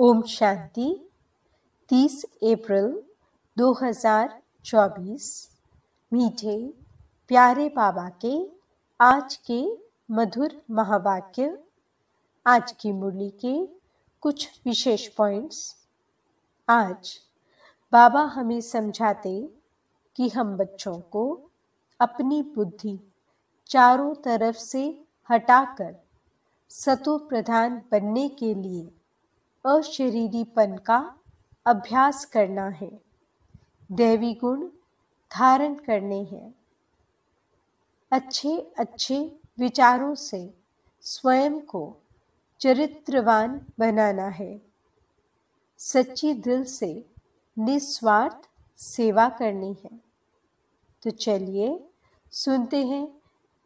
ओम शांति। 30 अप्रैल 2024। मीठे प्यारे बाबा के आज के मधुर महावाक्य। आज की मुरली के कुछ विशेष पॉइंट्स। आज बाबा हमें समझाते कि हम बच्चों को अपनी बुद्धि चारों तरफ से हटाकर सतो प्रधान बनने के लिए अशरीरीपन का अभ्यास करना है, दैवी गुण धारण करने हैं, अच्छे अच्छे विचारों से स्वयं को चरित्रवान बनाना है, सच्ची दिल से निस्वार्थ सेवा करनी है। तो चलिए सुनते हैं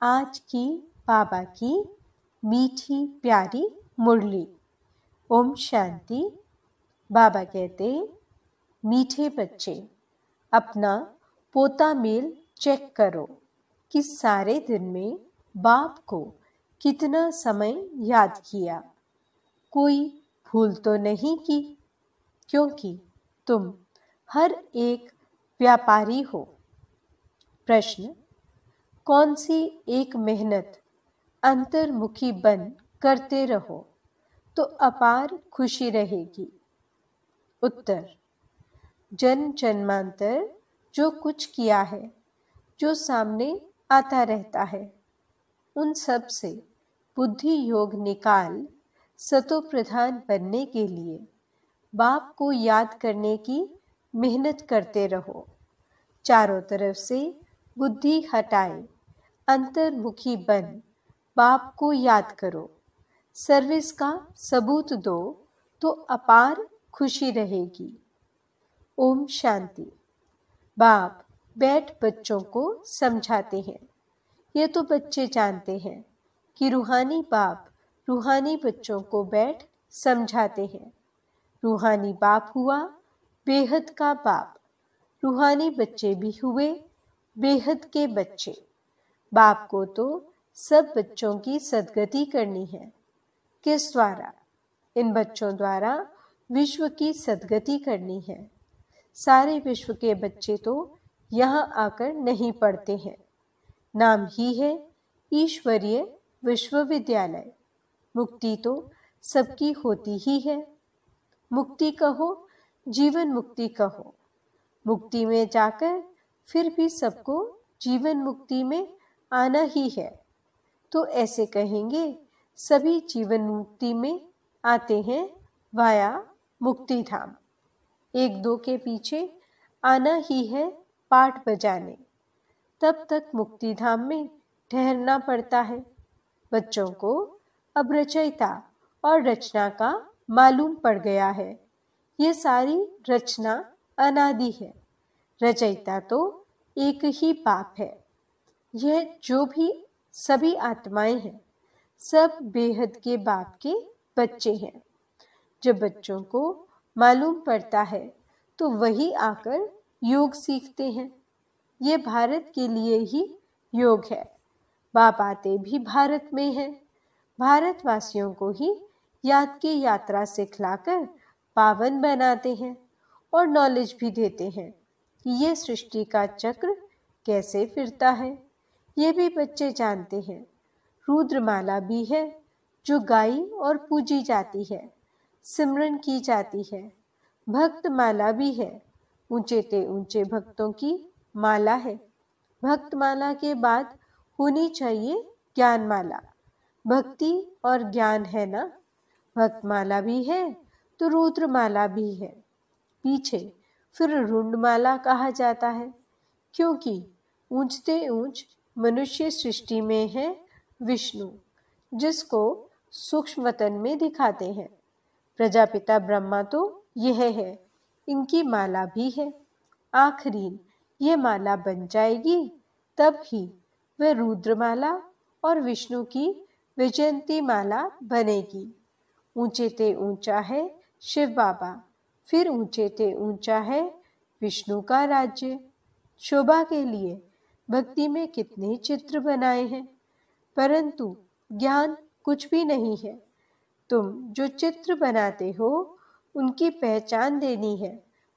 आज की बाबा की मीठी प्यारी मुरली। ओम शांति। बाबा कहते, मीठे बच्चे अपना पोता मेल चेक करो कि सारे दिन में बाप को कितना समय याद किया, कोई भूल तो नहीं की, क्योंकि तुम हर एक व्यापारी हो। प्रश्न, कौन सी एक मेहनत अंतर्मुखी बन करते रहो तो अपार खुशी रहेगी। उत्तर, जन्म जन्मांतर जो कुछ किया है, जो सामने आता रहता है, उन सब से बुद्धि योग निकाल सतो प्रधान बनने के लिए बाप को याद करने की मेहनत करते रहो। चारों तरफ से बुद्धि हटाए अंतर्मुखी बन बाप को याद करो। सर्विस का सबूत दो तो अपार खुशी रहेगी। ओम शांति। बाप बैठ बच्चों को समझाते हैं। ये तो बच्चे जानते हैं कि रूहानी बाप रूहानी बच्चों को बैठ समझाते हैं। रूहानी बाप हुआ बेहद का बाप, रूहानी बच्चे भी हुए बेहद के बच्चे। बाप को तो सब बच्चों की सद्गति करनी है। किस द्वारा? इन बच्चों द्वारा विश्व की सद्गति करनी है। सारे विश्व के बच्चे तो यहाँ आकर नहीं पढ़ते हैं। नाम ही है ईश्वरीय विश्वविद्यालय। मुक्ति तो सबकी होती ही है। मुक्ति कहो, जीवन मुक्ति कहो। मुक्ति में जाकर फिर भी सबको जीवन मुक्ति में आना ही है। तो ऐसे कहेंगे, सभी जीवन मुक्ति में आते हैं वाया मुक्ति धाम। एक दो के पीछे आना ही है पाठ बजाने। तब तक मुक्ति धाम में ठहरना पड़ता है। बच्चों को अब रचयिता और रचना का मालूम पड़ गया है। ये सारी रचना अनादि है। रचयिता तो एक ही बाप है। यह जो भी सभी आत्माएं हैं, सब बेहद के बाप के बच्चे हैं। जब बच्चों को मालूम पड़ता है तो वही आकर योग सीखते हैं। ये भारत के लिए ही योग है। बाप आते भी भारत में हैं। भारतवासियों को ही याद की यात्रा सिखलाकर पावन बनाते हैं और नॉलेज भी देते हैं कि ये सृष्टि का चक्र कैसे फिरता है। ये भी बच्चे जानते हैं। रुद्रमाला भी है जो गाई और पूजी जाती है, सिमरन की जाती है। भक्त माला भी है, ऊंचे ते ऊंचे भक्तों की माला है। भक्त माला के बाद होनी चाहिए ज्ञान माला। भक्ति और ज्ञान है ना। भक्त माला भी है तो रुद्रमाला भी है। पीछे फिर रुंडमाला कहा जाता है, क्योंकि ऊंचते ऊंच मनुष्य सृष्टि में है विष्णु, जिसको सूक्ष्म वतन में दिखाते हैं। प्रजापिता ब्रह्मा तो यह है, इनकी माला भी है। आखिरी ये माला बन जाएगी तब ही वह रुद्रमाला और विष्णु की विजयंती माला बनेगी। ऊंचे ते ऊंचा है शिव बाबा, फिर ऊंचे ते ऊंचा है विष्णु का राज्य। शोभा के लिए भक्ति में कितने चित्र बनाए हैं, परंतु ज्ञान कुछ भी नहीं है। तुम जो चित्र बनाते हो उनकी पहचान देनी है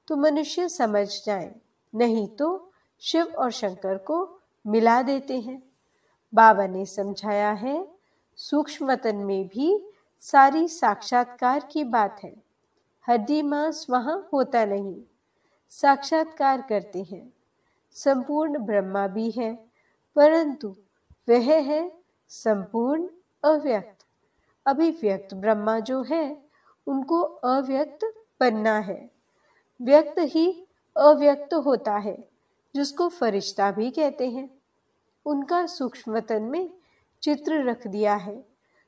तो मनुष्य समझ जाए, नहीं तो शिव और शंकर को मिला देते हैं। बाबा ने समझाया है, सूक्ष्मतन में भी सारी साक्षात्कार की बात है। हड्डी मांस वहां होता नहीं, साक्षात्कार करते हैं। संपूर्ण ब्रह्मा भी है, परंतु वह है संपूर्ण अव्यक्त। अभिव्यक्त ब्रह्मा जो है उनको अव्यक्त बनना है। व्यक्त ही अव्यक्त होता है, जिसको फरिश्ता भी कहते हैं। उनका सूक्ष्मतन में चित्र रख दिया है।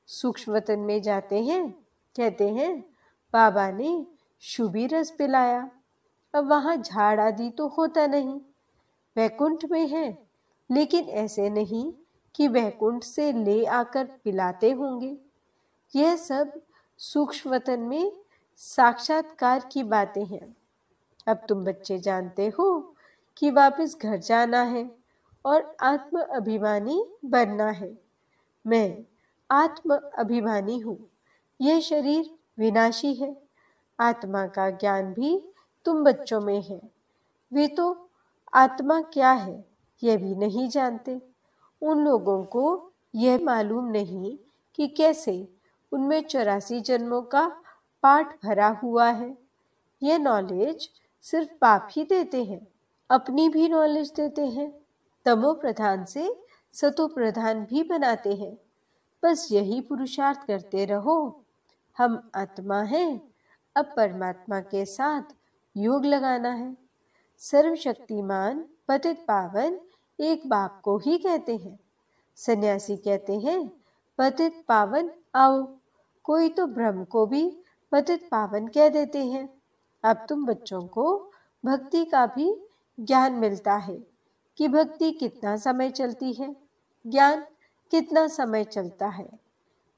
सूक्ष्मतन में जाते हैं, कहते हैं बाबा ने शुभी रस पिलाया। अब वहां झाड़ आदि तो होता नहीं, वैकुंठ में है, लेकिन ऐसे नहीं कि वैकुंठ से ले आकर पिलाते होंगे। यह सब सूक्ष्मतन में साक्षात्कार की बातें हैं। अब तुम बच्चे जानते हो कि वापस घर जाना है और आत्म अभिमानी बनना है। मैं आत्म अभिमानी हूँ। यह शरीर विनाशी है। आत्मा का ज्ञान भी तुम बच्चों में है। वे तो आत्मा क्या है यह भी नहीं जानते। उन लोगों को यह मालूम नहीं कि कैसे उनमें 84 जन्मों का पाठ भरा हुआ है। यह नॉलेज सिर्फ बाप ही देते हैं, अपनी भी नॉलेज देते हैं। तमो प्रधान से सतो प्रधान भी बनाते हैं। बस यही पुरुषार्थ करते रहो। हम आत्मा हैं, अब परमात्मा के साथ योग लगाना है। सर्वशक्तिमान पतित पावन एक बाप को ही कहते हैं। सन्यासी कहते हैं पतित पावन आओ। कोई तो ब्रह्म को भी पतित पावन कह देते हैं। अब तुम बच्चों को भक्ति का भी ज्ञान मिलता है कि भक्ति कितना समय चलती है, ज्ञान कितना समय चलता है।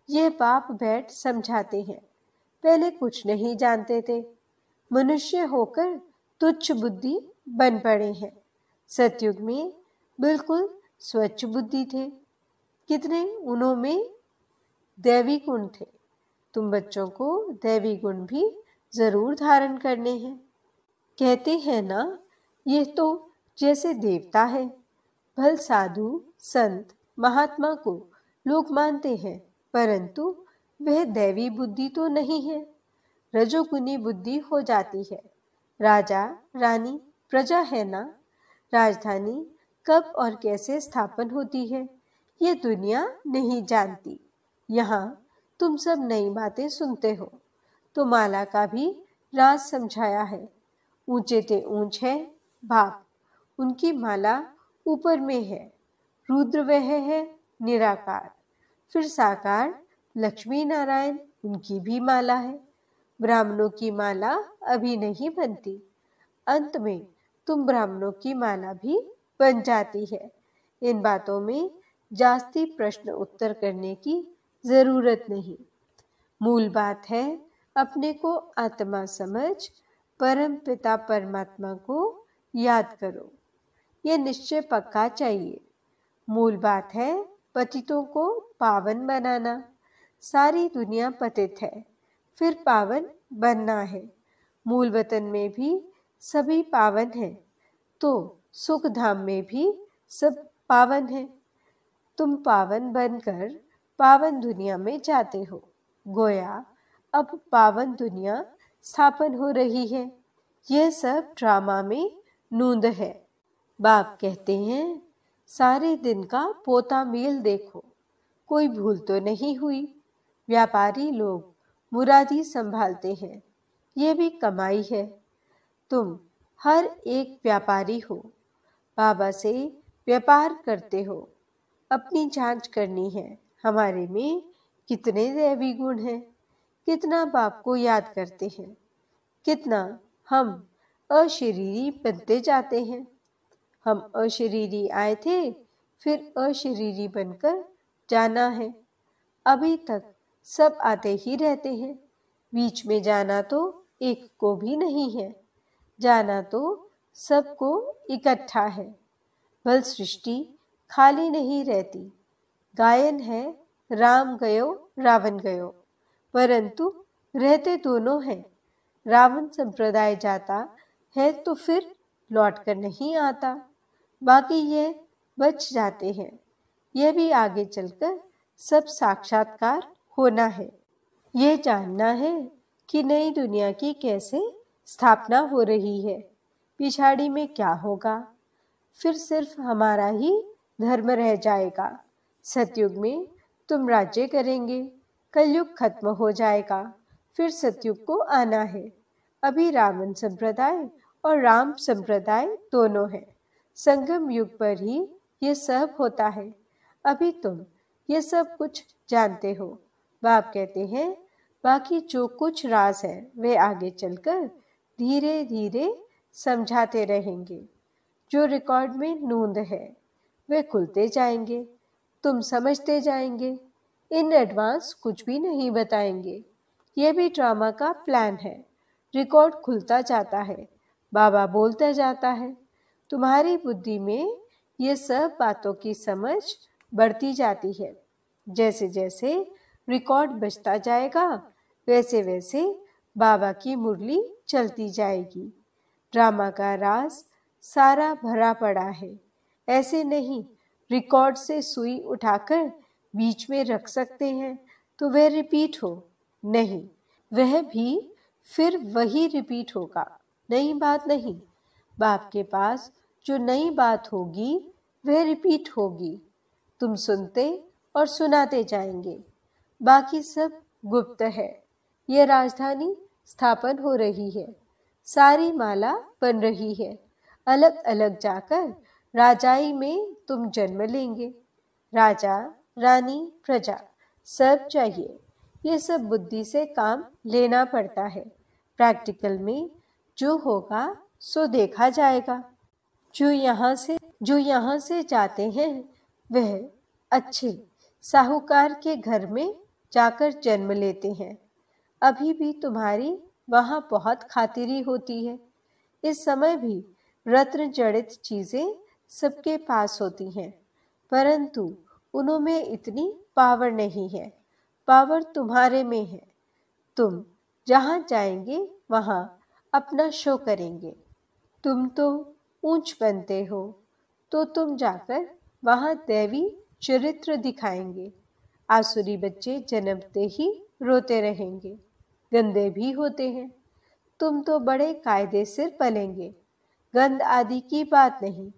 यह बाप बैठ समझाते हैं। पहले कुछ नहीं जानते थे, मनुष्य होकर तुच्छ बुद्धि बन पड़े हैं। सतयुग में बिल्कुल स्वच्छ बुद्धि थे। कितने उनों में दैवी गुण थे। तुम बच्चों को दैवी गुण भी जरूर धारण करने हैं। कहते हैं ना, यह तो जैसे देवता है। भल साधु संत महात्मा को लोग मानते हैं, परंतु वह दैवी बुद्धि तो नहीं है, रजोगुनी बुद्धि हो जाती है। राजा रानी प्रजा है ना। राजधानी कब और कैसे स्थापन होती है ये दुनिया नहीं जानती। यहाँ तुम सब नई बातें सुनते हो। तो माला का भी राज समझाया है। ऊंचे ते ऊंच है बाप, उनकी माला ऊपर में है। रुद्र वह है निराकार। फिर साकार लक्ष्मी नारायण, उनकी भी माला है। ब्राह्मणों की माला अभी नहीं बनती, अंत में तुम ब्राह्मणों की माला भी बन जाती है। इन बातों में जास्ती प्रश्न उत्तर करने की जरूरत नहीं। मूल बात है अपने को आत्मा समझ परम पिता परमात्मा को याद करो। यह निश्चय पक्का चाहिए। मूल बात है पतितों को पावन बनाना। सारी दुनिया पतित है, फिर पावन बनना है। मूल वतन में भी सभी पावन हैं, तो सुख धाम में भी सब पावन हैं। तुम पावन बनकर पावन दुनिया में जाते हो। गोया अब पावन दुनिया स्थापन हो रही है। यह सब ड्रामा में नूंद है। बाप कहते हैं सारे दिन का पोता मेल देखो, कोई भूल तो नहीं हुई। व्यापारी लोग मुरादी संभालते हैं, यह भी कमाई है। तुम हर एक व्यापारी हो, बाबा से व्यापार करते हो। अपनी जांच करनी है, हमारे में कितने दैवी गुण हैं, कितना बाप को याद करते हैं, कितना हम अशरीरी बनते जाते हैं। हम अशरीरी आए थे, फिर अशरीरी बनकर जाना है। अभी तक सब आते ही रहते हैं, बीच में जाना तो एक को भी नहीं है। जाना तो सबको इकट्ठा है। बल सृष्टि खाली नहीं रहती। गायन है राम गयो रावण गयो, परंतु रहते दोनों हैं। रावण संप्रदाय जाता है तो फिर लौट कर नहीं आता, बाकी यह बच जाते हैं। यह भी आगे चलकर सब साक्षात्कार होना है। यह जानना है कि नई दुनिया की कैसे स्थापना हो रही है, पिछाड़ी में क्या होगा। फिर सिर्फ हमारा ही धर्म रह जाएगा। सतयुग में तुम राज्य करेंगे, कलयुग खत्म हो जाएगा, फिर सतयुग को आना है। अभी रावण संप्रदाय और राम संप्रदाय दोनों हैं। संगम युग पर ही ये सब होता है। अभी तुम ये सब कुछ जानते हो। बाप कहते हैं बाकी जो कुछ राज है वे आगे चलकर धीरे धीरे समझाते रहेंगे। जो रिकॉर्ड में नोंद है वे खुलते जाएंगे, तुम समझते जाएंगे। इन एडवांस कुछ भी नहीं बताएंगे। यह भी ड्रामा का प्लान है। रिकॉर्ड खुलता जाता है, बाबा बोलता जाता है। तुम्हारी बुद्धि में ये सब बातों की समझ बढ़ती जाती है। जैसे जैसे रिकॉर्ड बजता जाएगा वैसे वैसे बाबा की मुरली चलती जाएगी। ड्रामा का राज सारा भरा पड़ा है। ऐसे नहीं रिकॉर्ड से सुई उठाकर बीच में रख सकते हैं तो वह रिपीट हो, नहीं, वह भी फिर वही रिपीट होगा, नई बात नहीं। बाप के पास जो नई बात होगी वह रिपीट होगी। तुम सुनते और सुनाते जाएंगे। बाकी सब गुप्त है। यह राजधानी स्थापन हो रही है, सारी माला बन रही है। अलग अलग जाकर राजाई में तुम जन्म लेंगे। राजा, रानी, प्रजा सब चाहिए। ये सब बुद्धि से काम लेना पड़ता है। प्रैक्टिकल में जो होगा सो देखा जाएगा। जो यहाँ से जाते हैं वह अच्छे साहूकार के घर में जाकर जन्म लेते हैं। अभी भी तुम्हारी वहाँ बहुत खातिरी होती है। इस समय भी रत्न जड़ित चीजें सबके पास होती हैं, परंतु उनमें इतनी पावर नहीं है। पावर तुम्हारे में है। तुम जहाँ जाएंगे वहाँ अपना शो करेंगे। तुम तो ऊंच बनते हो तो तुम जाकर वहाँ दैवी चरित्र दिखाएंगे। आसुरी बच्चे जन्मते ही रोते रहेंगे, गंदे भी होते हैं। तुम तो बड़े कायदे से पलेंगे, गंद आदि की बात नहीं।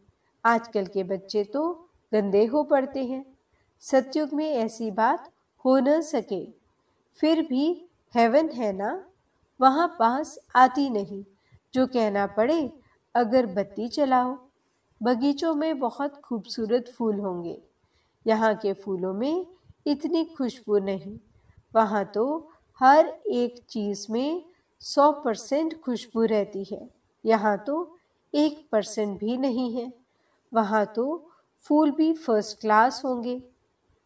आजकल के बच्चे तो गंदे हो पड़ते हैं। सतयुग में ऐसी बात हो न सके। फिर भी हेवन है ना, वहाँ पास आती नहीं। जो कहना पड़े अगरबत्ती चलाओ। बगीचों में बहुत खूबसूरत फूल होंगे। यहाँ के फूलों में इतनी खुशबू नहीं। वहाँ तो हर एक चीज में 100% खुशबू रहती है। यहाँ तो 1% भी नहीं है। वहाँ तो फूल भी फर्स्ट क्लास होंगे।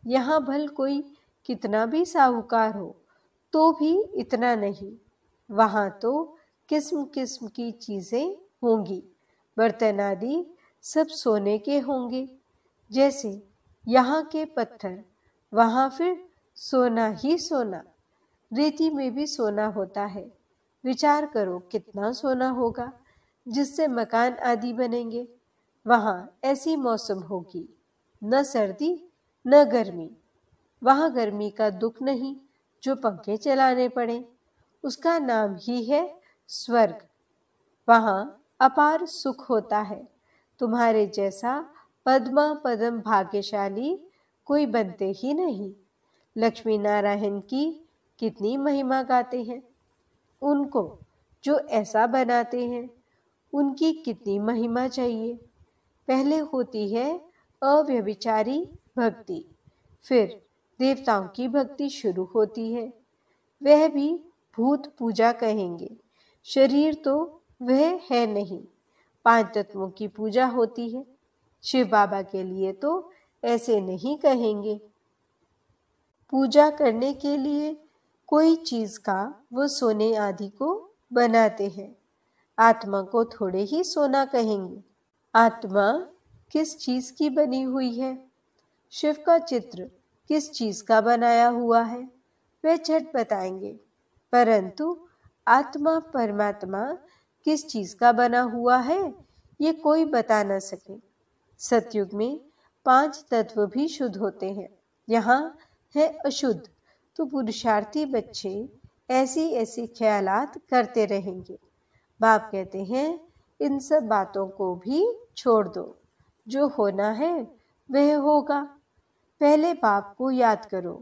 यहाँ भल कोई कितना भी साहूकार हो तो भी इतना नहीं। वहाँ तो किस्म किस्म की चीजें होंगी। बर्तन आदि सब सोने के होंगे। जैसे यहाँ के पत्थर, वहाँ फिर सोना ही सोना। रेती में भी सोना होता है। विचार करो कितना सोना होगा जिससे मकान आदि बनेंगे। वहाँ ऐसी मौसम होगी, न सर्दी न गर्मी। वहाँ गर्मी का दुख नहीं जो पंखे चलाने पड़े। उसका नाम ही है स्वर्ग। वहाँ अपार सुख होता है। तुम्हारे जैसा पद्मा पदम भाग्यशाली कोई बनते ही नहीं। लक्ष्मी नारायण की कितनी महिमा गाते हैं। उनको जो ऐसा बनाते हैं उनकी कितनी महिमा चाहिए। पहले होती है अव्यभिचारी भक्ति, फिर देवताओं की भक्ति शुरू होती है। वह भी भूत पूजा कहेंगे। शरीर तो वह है नहीं। 5 तत्वों की पूजा होती है। शिव बाबा के लिए तो ऐसे नहीं कहेंगे। पूजा करने के लिए कोई चीज का वो सोने आदि को बनाते हैं। आत्मा को थोड़े ही सोना कहेंगे। आत्मा किस चीज की बनी हुई है? शिव का चित्र किस चीज का बनाया हुआ है वह झट बताएंगे, परंतु आत्मा परमात्मा किस चीज का बना हुआ है ये कोई बता न सके। सतयुग में 5 तत्व भी शुद्ध होते हैं, यहाँ है अशुद्ध। तो पुरुषार्थी बच्चे ऐसी ऐसी ख्यालात करते रहेंगे। बाप कहते हैं इन सब बातों को भी छोड़ दो, जो होना है वह होगा। पहले बाप को याद करो,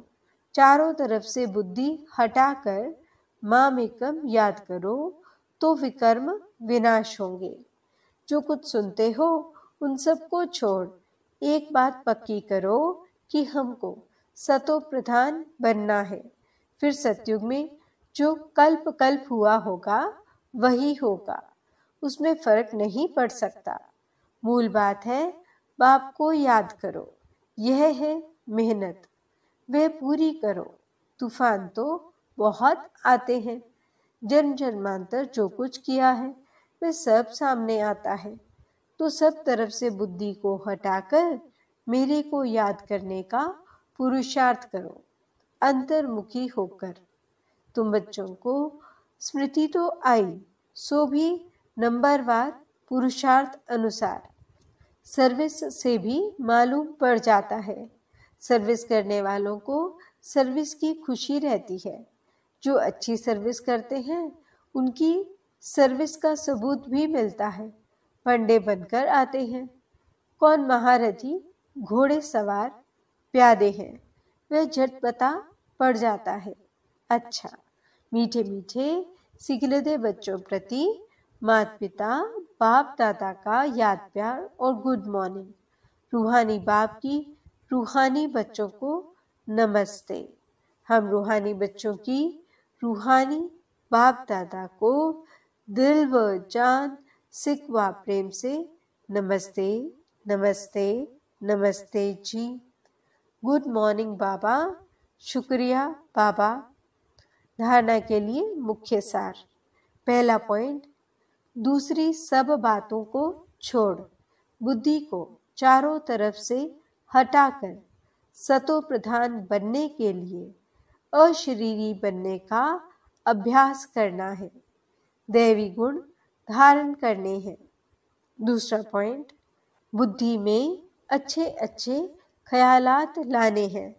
चारों तरफ से बुद्धि हटाकर माम एकम याद करो, तो विकर्म विनाश होंगे। जो कुछ सुनते हो उन सबको छोड़ एक बात पक्की करो कि हमको सतो प्रधान बनना है। फिर सतयुग में जो कल्प कल्प हुआ होगा वही होगा, उसमें फर्क नहीं पड़ सकता। मूल बात है बाप को याद करो, यह है मेहनत, वह पूरी करो। तूफान तो बहुत आते हैं, जन्म जन्मांतर जो कुछ किया है वह सब सामने आता है। तो सब तरफ से बुद्धि को हटाकर मेरे को याद करने का पुरुषार्थ करो, अंतर्मुखी होकर। तुम बच्चों को स्मृति तो आई, सो भी नंबरवार पुरुषार्थ अनुसार। सर्विस से भी मालूम पड़ जाता है। सर्विस करने वालों को सर्विस की खुशी रहती है। जो अच्छी सर्विस करते हैं उनकी सर्विस का सबूत भी मिलता है। पंडे बनकर आते हैं। कौन महारथी घोड़े सवार प्यादे हैं, वह झटपटा पड़ जाता है। अच्छा, मीठे मीठे सिखलते बच्चों प्रति माता पिता बाप दादा का याद प्यार और गुड मॉर्निंग। रूहानी बाप की रूहानी बच्चों को नमस्ते। हम रूहानी बच्चों की रूहानी बाप दादा को दिल व जान सिक व प्रेम से नमस्ते नमस्ते नमस्ते जी। गुड मॉर्निंग बाबा। शुक्रिया बाबा। धारणा के लिए मुख्य सार। पहला पॉइंट, दूसरी सब बातों को छोड़ बुद्धि को चारों तरफ से हटाकर सतो प्रधान बनने के लिए अशरीरी बनने का अभ्यास करना है, दैवी गुण धारण करने हैं। दूसरा पॉइंट, बुद्धि में अच्छे अच्छे ख्यालात लाने हैं।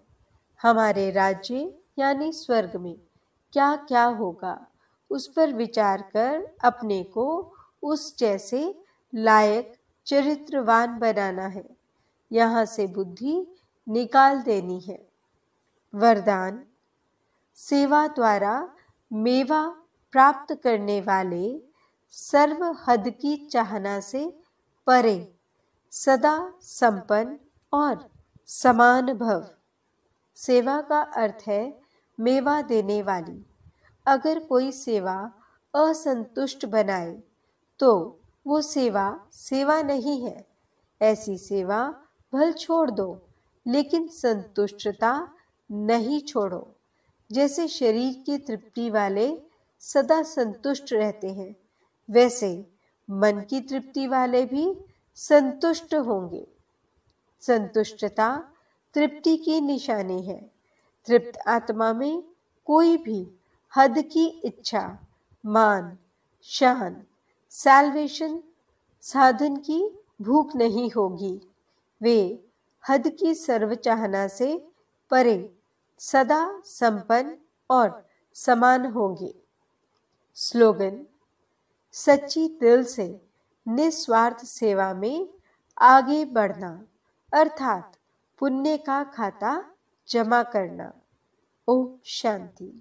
हमारे राज्य यानी स्वर्ग में क्या क्या होगा उस पर विचार कर अपने को उस जैसे लायक चरित्रवान बनाना है। यहाँ से बुद्धि निकाल देनी है। वरदान, सेवा द्वारा मेवा प्राप्त करने वाले सर्व हद की चाहना से परे सदा संपन्न और समान भव। सेवा का अर्थ है मेवा देने वाली। अगर कोई सेवा असंतुष्ट बनाए तो वो सेवा सेवा नहीं है। ऐसी सेवा भल छोड़ दो, लेकिन संतुष्टता नहीं छोड़ो। जैसे शरीर की तृप्ति वाले सदा संतुष्ट रहते हैं, वैसे मन की तृप्ति वाले भी संतुष्ट होंगे। संतुष्टता तृप्ति की निशानी है। तृप्त आत्मा में कोई भी हद की इच्छा, मान, शान, सैल्वेशन साधन की भूख नहीं होगी। वे हद की सर्व चाहना से परे सदा संपन्न और समान होंगे। स्लोगन, सच्ची दिल से निस्वार्थ सेवा में आगे बढ़ना अर्थात पुण्य का खाता जमा करना। ओम शांति।